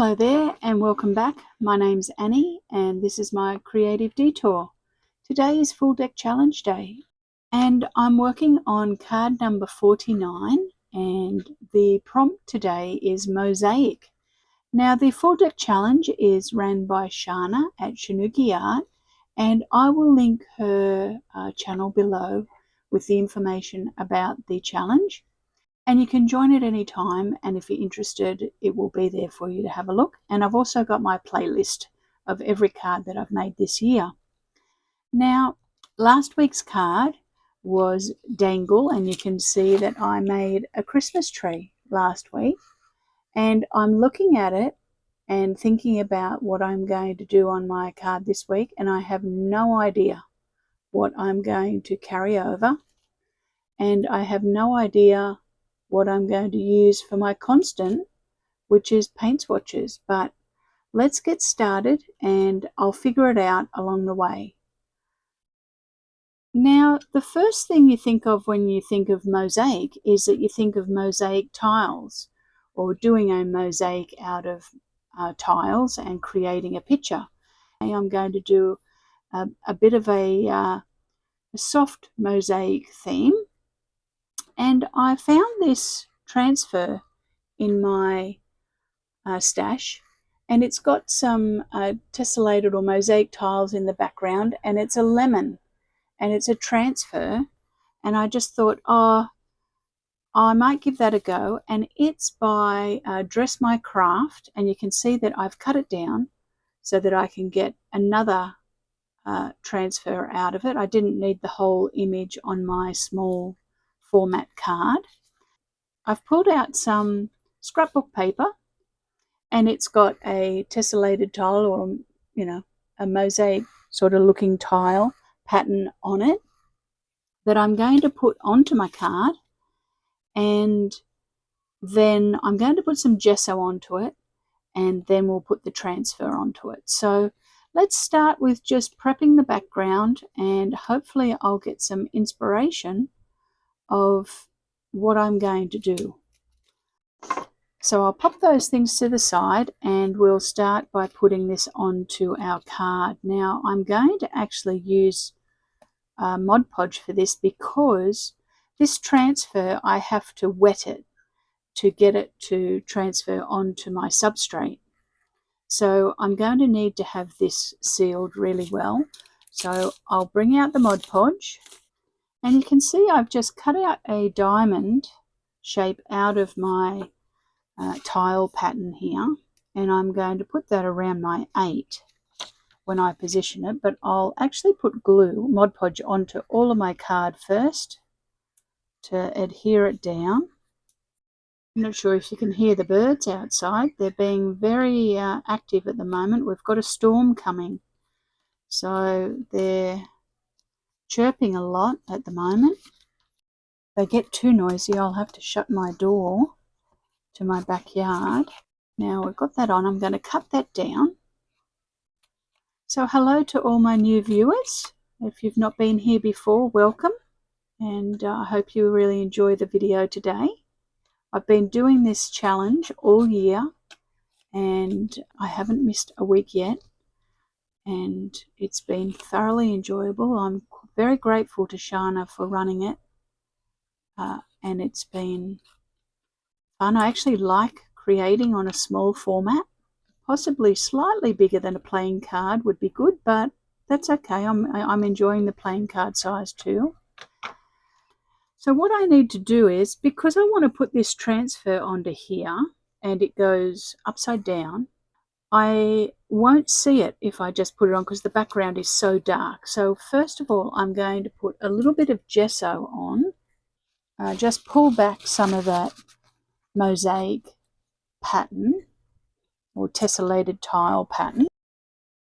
Hello there and welcome back. My name's Annie and this is my creative detour. Today is Full Deck Challenge Day and I'm working on card number 49 and the prompt today is Mosaic. Now the Full Deck Challenge is ran by Shana at ShanoukiArt and I will link her channel below with the information about the challenge. And you can join at any time, and if you're interested, it will be there for you to have a look. And I've also got my playlist of every card that I've made this year. Now, last week's card was Dangle, and you can see that I made a Christmas tree last week. And I'm looking at it and thinking about what I'm going to do on my card this week, and I have no idea what I'm going to carry over. And I have no idea what I'm going to use for my constant, which is paint swatches. But let's get started and I'll figure it out along the way. Now, the first thing you think of when you think of mosaic is that you think of mosaic tiles or doing a mosaic out of tiles and creating a picture. I'm going to do a bit of a soft mosaic theme. And I found this transfer in my stash, and it's got some tessellated or mosaic tiles in the background, and it's a lemon, and it's a transfer. And I just thought, oh, I might give that a go. And it's by Dress My Craft, and you can see that I've cut it down so that I can get another transfer out of it. I didn't need the whole image on my small format card. I've pulled out some scrapbook paper and it's got a tessellated tile or, a mosaic sort of looking tile pattern on it that I'm going to put onto my card, and then I'm going to put some gesso onto it, and then we'll put the transfer onto it. So let's start with just prepping the background, and hopefully I'll get some inspiration of what I'm going to do. So I'll pop those things to the side and we'll start by putting this onto our card. Now I'm going to actually use Mod Podge for this because this transfer I have to wet it to get it to transfer onto my substrate. So I'm going to need to have this sealed really well. So I'll bring out the Mod Podge. And you can see I've just cut out a diamond shape out of my tile pattern here. And I'm going to put that around my 8 when I position it. But I'll actually put glue, Mod Podge, onto all of my card first to adhere it down. I'm not sure if you can hear the birds outside. They're being very active at the moment. We've got a storm coming. So they're chirping a lot at the moment. If they get too noisy, I'll have to shut my door to my backyard. Now we've got that on, I'm going to cut that down. So hello to all my new viewers. If you've not been here before, welcome, and I hope you really enjoy the video today. I've been doing this challenge all year and I haven't missed a week yet, and it's been thoroughly enjoyable. I'm very grateful to Shana for running it, and it's been fun. I actually like creating on a small format. Possibly slightly bigger than a playing card would be good, but that's okay. I'm enjoying the playing card size too. So what I need to do is, because I want to put this transfer onto here and it goes upside down, I won't see it if I just put it on because the background is so dark. So first of all, I'm going to put a little bit of gesso on. Just pull back some of that mosaic pattern or tessellated tile pattern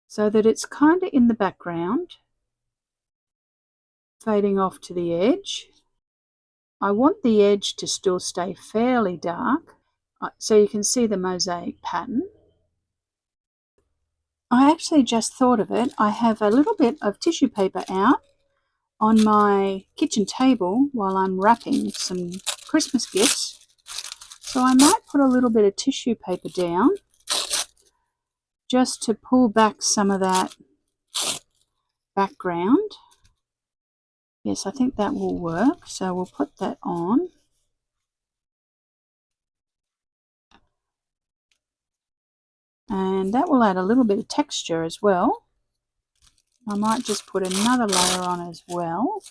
so that it's kind of in the background, fading off to the edge. I want the edge to still stay fairly dark so you can see the mosaic pattern. I actually just thought of it. I have a little bit of tissue paper out on my kitchen table while I'm wrapping some Christmas gifts. So I might put a little bit of tissue paper down just to pull back some of that background. Yes, I think that will work. So we'll put that on. And that will add a little bit of texture as well. I might just put another layer on as well.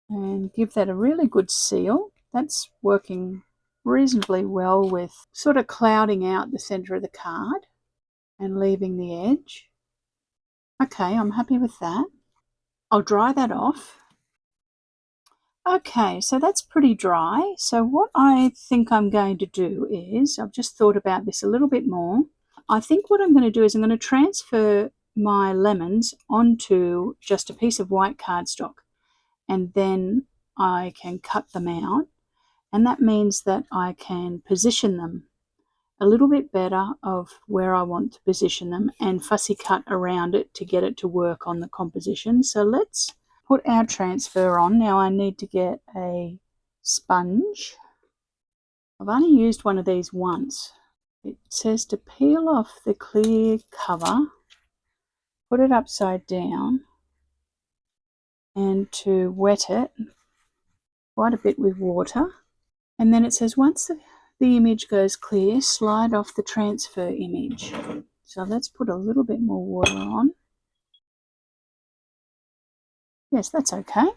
And give that a really good seal. That's working reasonably well with sort of clouding out the center of the card and leaving the edge. Okay, I'm happy with that. I'll dry that off. Okay, so that's pretty dry. So what I think I'm going to do is, I've just thought about this a little bit more. I think what I'm going to do is I'm going to transfer my lemons onto just a piece of white cardstock, and then I can cut them out, and that means that I can position them a little bit better of where I want to position them and fussy cut around it to get it to work on the composition. So let's put our transfer on. Now I need to get a sponge. I've only used one of these once. It says to peel off the clear cover, put it upside down, and to wet it quite a bit with water. And then it says once the image goes clear, slide off the transfer image. So let's put a little bit more water on. Yes, that's okay.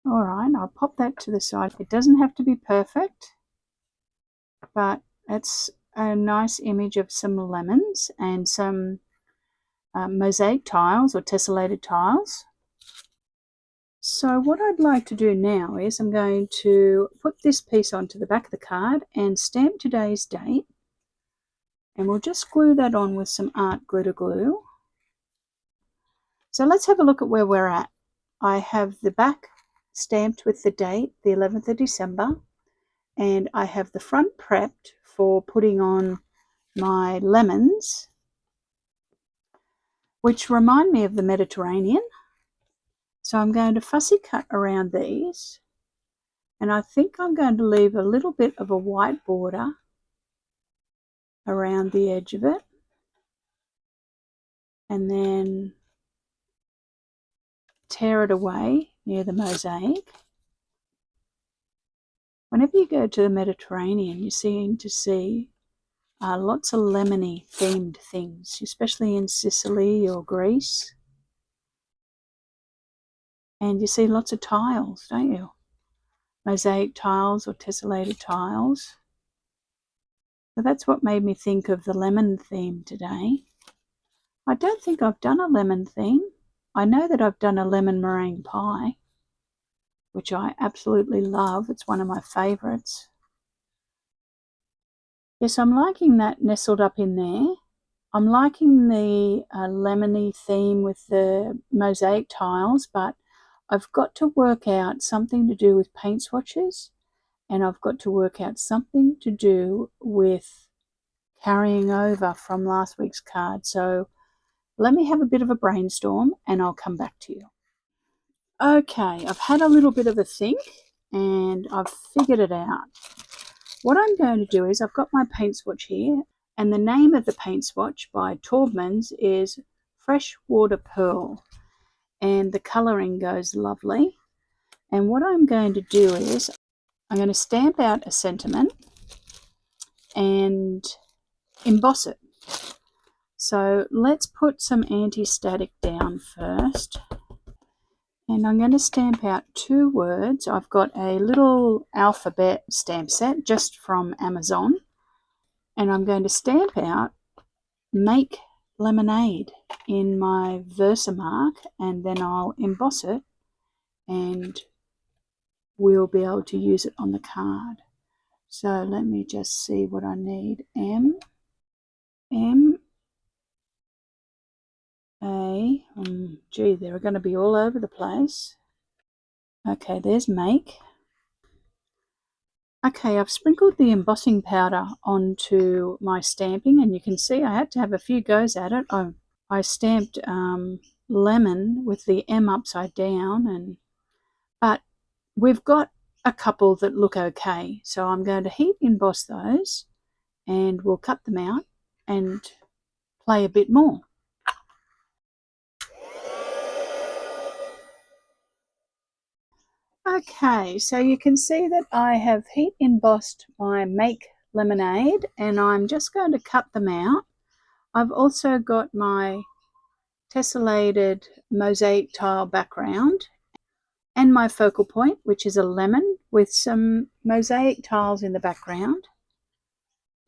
All right, I'll pop that to the side. It doesn't have to be perfect, but it's a nice image of some lemons and some mosaic tiles or tessellated tiles. So what I'd like to do now is I'm going to put this piece onto the back of the card and stamp today's date. And we'll just glue that on with some art glitter glue. So let's have a look at where we're at. I have the back stamped with the date, the 11th of December, and I have the front prepped for putting on my lemons, which remind me of the Mediterranean. So I'm going to fussy cut around these, and I think I'm going to leave a little bit of a white border around the edge of it, and then tear it away near the mosaic. Whenever you go to the Mediterranean, you seem to see lots of lemony themed things, especially in Sicily or Greece. And you see lots of tiles, don't you? Mosaic tiles or tessellated tiles. So that's what made me think of the lemon theme today. I don't think I've done a lemon theme. I know that I've done a lemon meringue pie, which I absolutely love. It's one of my favourites. Yes, I'm liking that nestled up in there. I'm liking the lemony theme with the mosaic tiles, but I've got to work out something to do with paint swatches, and I've got to work out something to do with carrying over from last week's card. So let me have a bit of a brainstorm and I'll come back to you. Okay, I've had a little bit of a think and I've figured it out. What I'm going to do is I've got my paint swatch here, and the name of the paint swatch by Taubmans is Freshwater Pearl, and the colouring goes lovely. And what I'm going to do is I'm going to stamp out a sentiment and emboss it. So let's put some anti-static down first. And I'm going to stamp out 2 words. I've got a little alphabet stamp set just from Amazon. And I'm going to stamp out Make Lemonade in my Versamark, and then I'll emboss it and we'll be able to use it on the card. So let me just see what I need. Gee, they're going to be all over the place. Okay, there's Make. Okay, I've sprinkled the embossing powder onto my stamping, and you can see I had to have a few goes at it. I stamped lemon with the M upside down and but we've got a couple that look okay. So I'm going to heat emboss those, and we'll cut them out and play a bit more. Okay, so you can see that I have heat embossed my Make Lemonade, and I'm just going to cut them out. I've also got my tessellated mosaic tile background and my focal point, which is a lemon with some mosaic tiles in the background.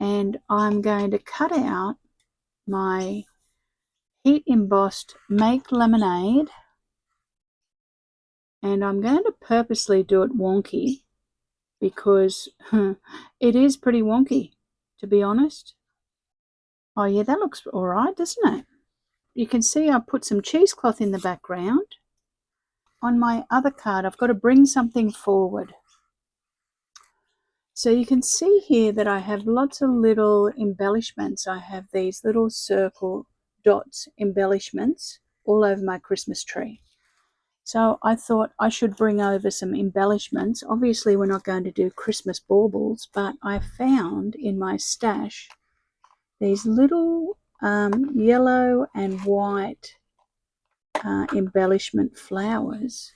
And I'm going to cut out my heat embossed Make Lemonade, and I'm going to purposely do it wonky because it is pretty wonky, to be honest. Oh yeah, that looks all right, doesn't it? You can see I put some cheesecloth in the background. On my other card, I've got to bring something forward. So you can see here that I have lots of little embellishments. I have these little circle dots embellishments all over my Christmas tree. So I thought I should bring over some embellishments. Obviously, we're not going to do Christmas baubles, but I found in my stash these little yellow and white embellishment flowers.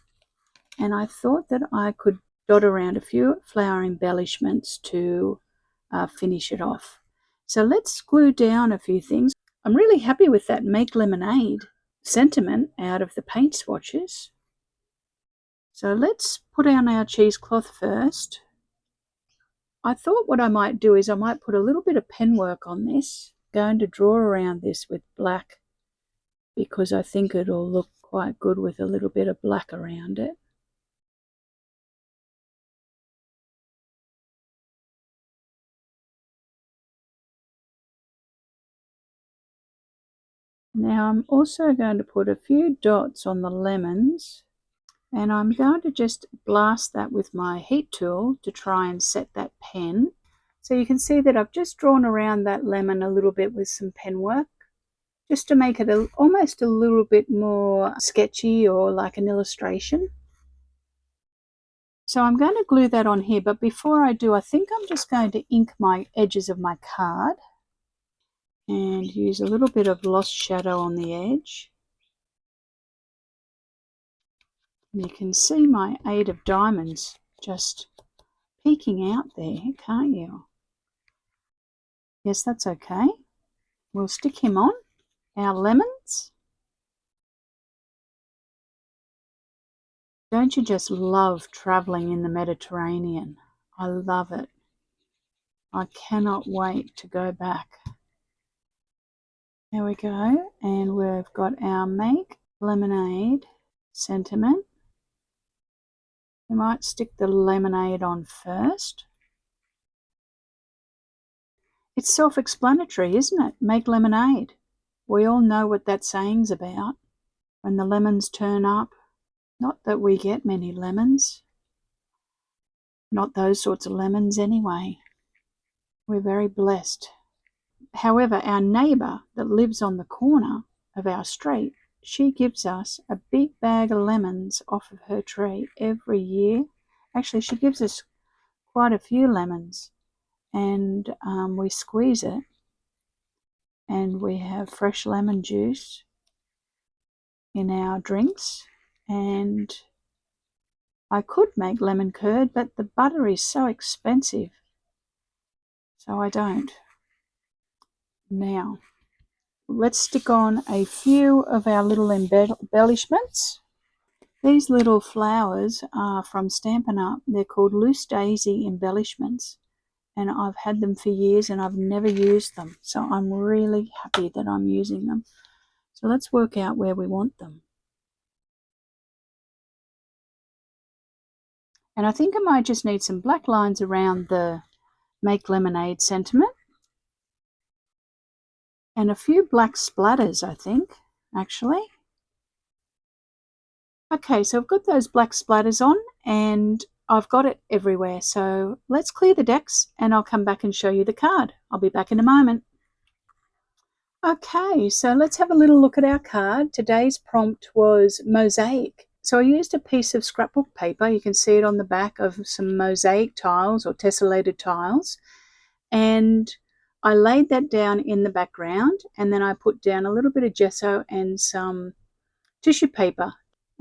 And I thought that I could dot around a few flower embellishments to finish it off. So let's glue down a few things. I'm really happy with that Make Lemonade sentiment out of the paint swatches. So let's put on our cheesecloth first. I thought what I might do is I might put a little bit of pen work on this. I'm going to draw around this with black because I think it'll look quite good with a little bit of black around it. Now I'm also going to put a few dots on the lemons, and I'm going to just blast that with my heat tool to try and set that pen. So you can see that I've just drawn around that lemon a little bit with some pen work, just to make it almost a little bit more sketchy or like an illustration. So I'm going to glue that on here, but before I do, I think I'm just going to ink my edges of my card and use a little bit of lost shadow on the edge. And you can see my 8 of diamonds just peeking out there, can't you? Yes, that's okay. We'll stick him on. Our lemons. Don't you just love travelling in the Mediterranean? I love it. I cannot wait to go back. There we go, and we've got our Make Lemonade sentiment. We might stick the lemonade on first. It's self-explanatory, isn't it? Make lemonade. We all know what that saying's about. When the lemons turn up. Not that we get many lemons. Not those sorts of lemons anyway. We're very blessed. However, our neighbour that lives on the corner of our street, she gives us a big bag of lemons off of her tree every year. Actually, she gives us quite a few lemons, and we squeeze it, and we have fresh lemon juice in our drinks. And I could make lemon curd, but the butter is so expensive, so I don't. Now, let's stick on a few of our little embellishments. These little flowers are from Stampin' Up. They're called Loose Daisy embellishments, and I've had them for years and I've never used them, so I'm really happy that I'm using them. So let's work out where we want them. And I think I might just need some black lines around the Make Lemonade sentiment. And a few black splatters, I think, actually. Okay, so I've got those black splatters on, and I've got it everywhere. So let's clear the decks, and I'll come back and show you the card. I'll be back in a moment. Okay, so let's have a little look at our card. Today's prompt was Mosaic, So I used a piece of scrapbook paper, you can see it on the back, of some mosaic tiles or tessellated tiles, and I laid that down in the background, and then I put down a little bit of gesso and some tissue paper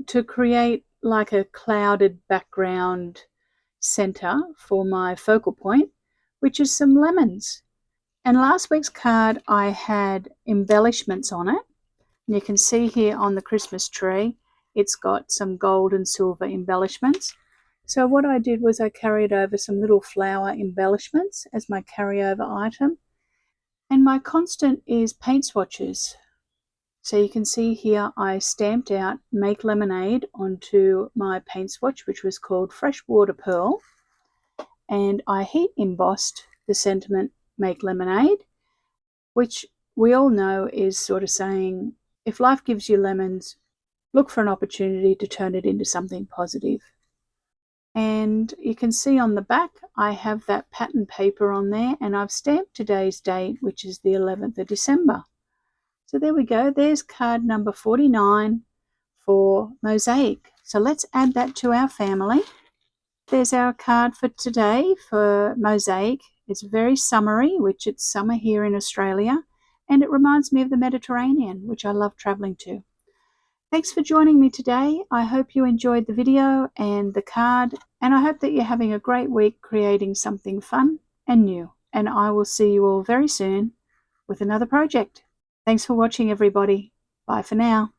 to create like a clouded background center for my focal point, which is some lemons. And last week's card I had embellishments on it. And you can see here on the Christmas tree, it's got some gold and silver embellishments. So what I did was I carried over some little flower embellishments as my carryover item. And my constant is paint swatches. So you can see here I stamped out Make Lemonade onto my paint swatch, which was called Freshwater Pearl. And I heat embossed the sentiment Make Lemonade, which we all know is sort of saying, if life gives you lemons, look for an opportunity to turn it into something positive. And you can see on the back, I have that pattern paper on there, and I've stamped today's date, which is the 11th of December. So there we go. There's card number 49 for Mosaic. So let's add that to our family. There's our card for today for Mosaic. It's very summery, which it's summer here in Australia, and it reminds me of the Mediterranean, which I love traveling to. Thanks for joining me today. I hope you enjoyed the video and the card, and I hope that you're having a great week creating something fun and new. And I will see you all very soon with another project. Thanks for watching, everybody. Bye for now.